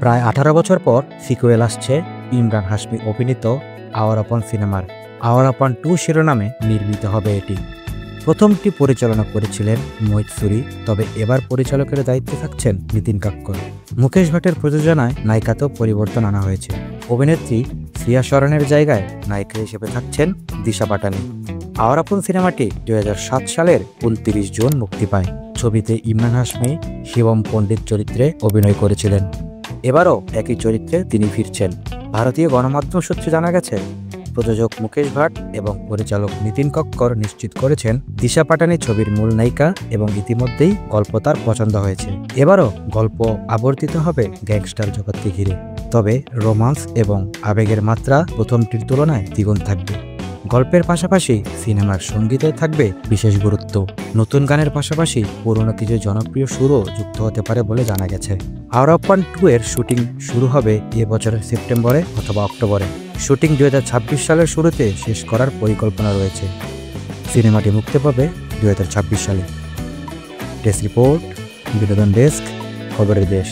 প্রায় 18 বছর পর সিকুয়েল আসছে ইমরান হাশমি অভিনীত আওয়ার আপন সিনেমার। আওয়ার আপন 2 শিরোনামে নির্মিত হবে এটি। প্রথমটি পরিচালনা করেছিলেন মোহিত সুরি, তবে এবার পরিচালকের দায়িত্বে থাকছেন নিতিন কাক্কর। মুকেশ ভাটের প্রযোজনায় নায়িকাতেও পরিবর্তন আনা হয়েছে। অভিনেত্রী সিয়া শরণের জায়গায় নায়িকা হিসেবে থাকছেন দিশা পাটানি। আওয়ার আপন সিনেমাটি 2007 সালের 29 জুন মুক্তি পায়। ছবিতে ইমরান হাশমি শিবম পণ্ডিত চরিত্রে অভিনয় করেছিলেন। এবারও একই চরিত্রে তিনি ফিরছেন। ভারতীয় গণমাধ্যম সূত্রে জানা গেছে, প্রযোজক মুকেশ ভাট এবং পরিচালক নিতিন কাক্কর নিশ্চিত করেছেন দিশা পাটানি ছবির মূল নায়িকা এবং ইতিমধ্যেই গল্প তার পছন্দ হয়েছে। এবারও গল্প আবর্তিত হবে গ্যাংস্টার জগৎকে ঘিরে, তবে রোমান্স এবং আবেগের মাত্রা প্রথমটির তুলনায় দ্বিগুণ থাকবে। গল্পের পাশাপাশি সিনেমার সঙ্গীতে থাকবে বিশেষ গুরুত্ব। নতুন গানের পাশাপাশি পুরনো কিছু জনপ্রিয় সুরও যুক্ত হতে পারে বলে জানা গেছে। আওয়ার আপন 2 এর শুটিং শুরু হবে এ বছরের সেপ্টেম্বরে অথবা অক্টোবরে। শুটিং 2026 সালের শুরুতে শেষ করার পরিকল্পনা রয়েছে। সিনেমাটি মুক্তি পাবে 2026 সালে। ডেস্ক রিপোর্ট, বিনোদন ডেস্ক, খবরের দেশ।